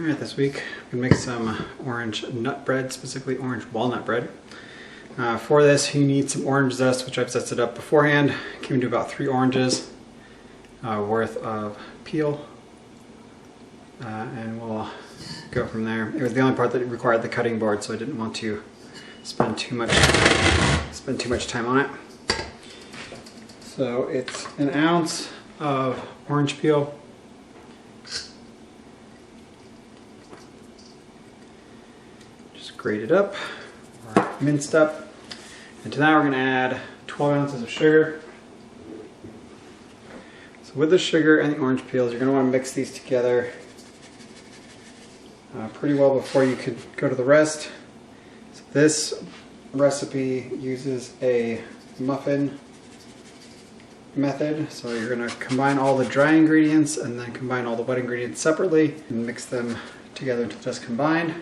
Alright, this week we can make some orange nut bread, specifically orange walnut bread. For this you need some orange zest, which I've zested up beforehand. Came to about 3 oranges worth of peel. And we'll go from there. It was the only part that required the cutting board, so I didn't want to spend too much time on it. So it's an ounce of orange peel, just grated up or minced up, and to that we're going to add 12 ounces of sugar. So with the sugar and the orange peels, you're going to want to mix these together pretty well before you could go to the rest. So this recipe uses a muffin method, so you're going to combine all the dry ingredients and then combine all the wet ingredients separately and mix them together until just combined.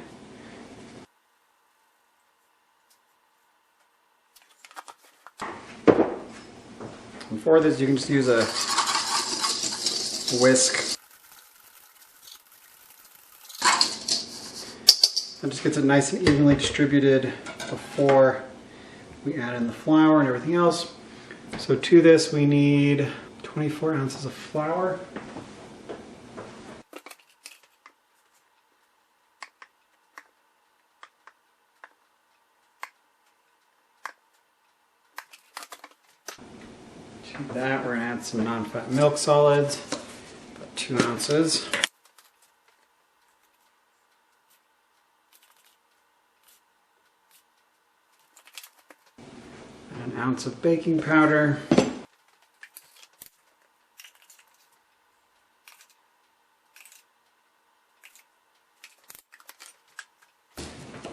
And for this you can just use a whisk. That just gets it nice and evenly distributed before we add in the flour and everything else. So to this we need 24 ounces of flour. To that we're going to add some non-fat milk solids, about 2 ounces. An ounce of baking powder.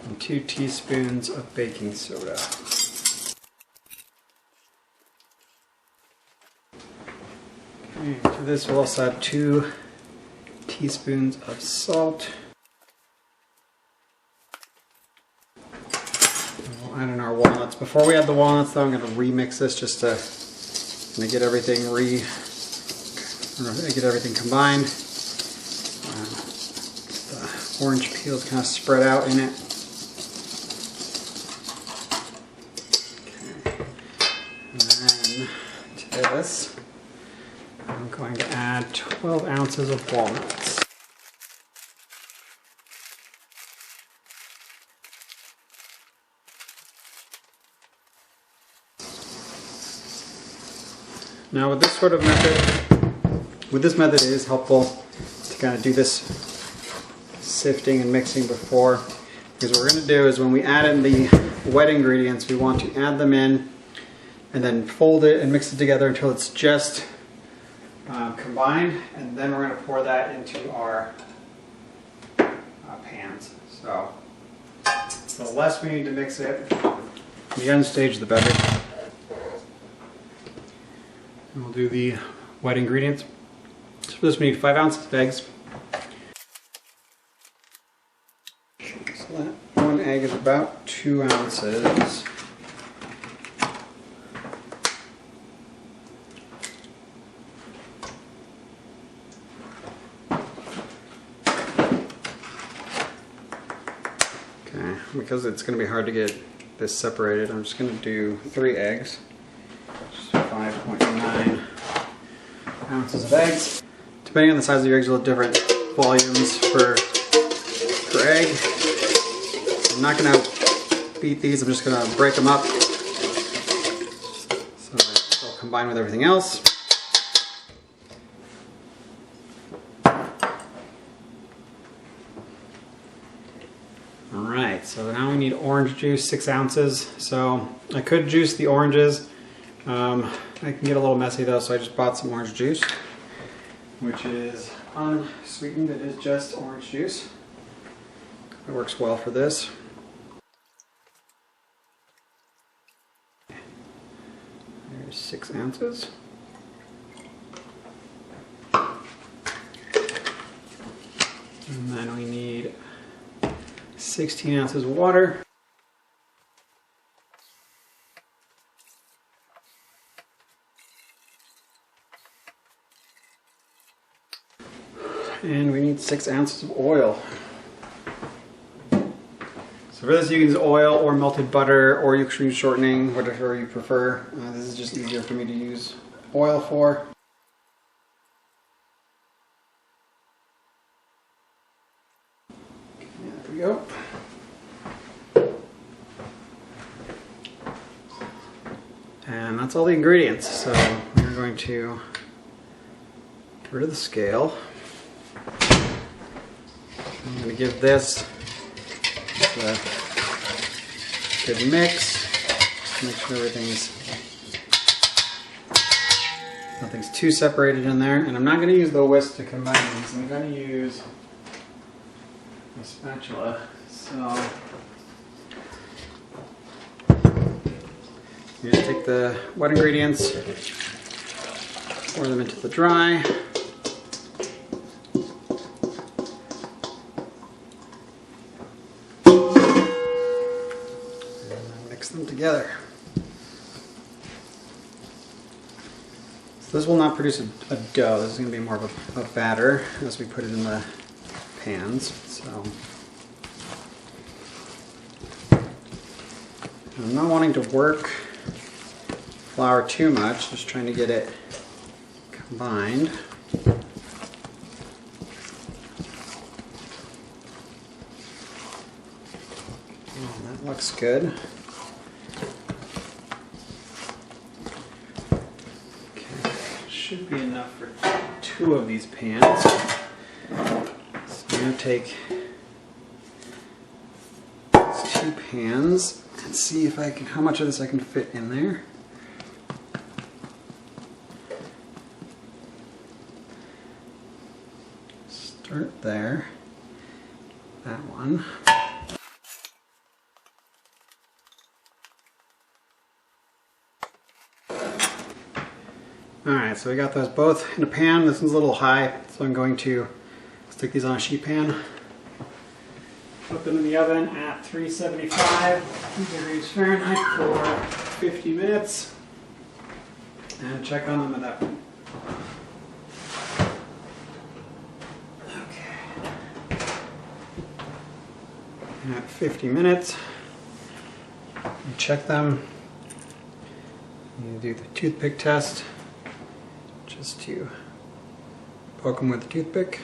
And 2 teaspoons of baking soda. Okay, to this we'll also add 2 teaspoons of salt. Add in our walnuts. Before we add the walnuts though, I'm going to remix this just to get everything combined. The orange peel is kind of spread out in it. Okay. And then to this, I'm going to add 12 ounces of walnuts. Now with this sort of method, it is helpful to kind of do this sifting and mixing before, because what we're going to do is when we add in the wet ingredients, we want to add them in and then fold it and mix it together until it's just combined, and then we're going to pour that into our pans. So the less we need to mix it, the end stage the better. And we'll do the wet ingredients. So for this we need 5 ounces of eggs. So that 1 egg is about 2 ounces. Okay, because it's going to be hard to get this separated, I'm just going to do 3 eggs. 5.9 ounces of eggs. Depending on the size of your eggs, you'll have different volumes per egg. I'm not going to beat these, I'm just going to break them up so that they'll combine with everything else. Alright, so now we need orange juice, 6 ounces. So I could juice the oranges. I can get a little messy though, so I just bought some orange juice, which is unsweetened. It is just orange juice. It works well for this. There's 6 ounces. And then we need 16 ounces of water. And we need 6 ounces of oil. So for this you can use oil or melted butter or extreme shortening, whatever you prefer. This is just easier for me to use oil for. There we go. And that's all the ingredients. So we're going to get rid of the scale. I'm going to give this a good mix. Just make sure nothing's too separated in there. And I'm not going to use the whisk to combine these. I'm going to use a spatula. So you just take the wet ingredients, pour them into the dry. Mix them together. So this will not produce a dough. This is going to be more of a batter as we put it in the pans. So I'm not wanting to work flour too much, just trying to get it combined. Oh, that looks good. Okay, should be enough for 2 of these pans. So I'm going to take these 2 pans and see if I can, how much of this I can fit in there. Start there. That one. Alright, so we got those both in a pan. This one's a little high, so I'm going to stick these on a sheet pan. Put them in the oven at 375 degrees Fahrenheit for 50 minutes. And check on them at that point. At 50 minutes, you check them. You do the toothpick test, just to poke them with the toothpick.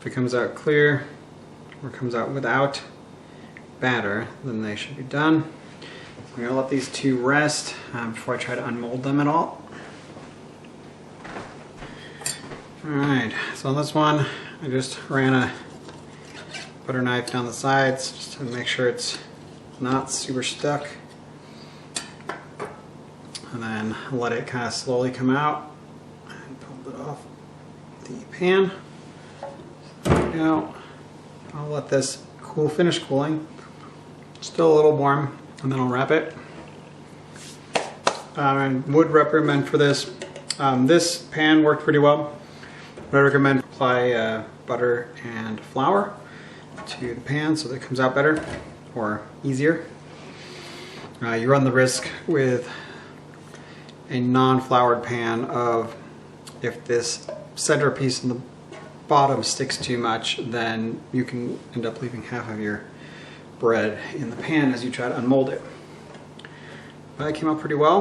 If it comes out clear or comes out without batter, then they should be done. I'm going to let these 2 rest before I try to unmold them at all. Alright, so on this one, I just ran a butter knife down the sides just to make sure it's not super stuck, and then let it kind of slowly come out and pull it off the pan. There we go. I'll let this finish cooling. Still a little warm, and then I'll wrap it. I would recommend for this, this pan worked pretty well, but I recommend apply butter and flour to the pan so that it comes out better or easier. You run the risk with a non-floured pan of, if this center piece in the bottom sticks too much, then you can end up leaving half of your bread in the pan as you try to unmold it. But it came out pretty well.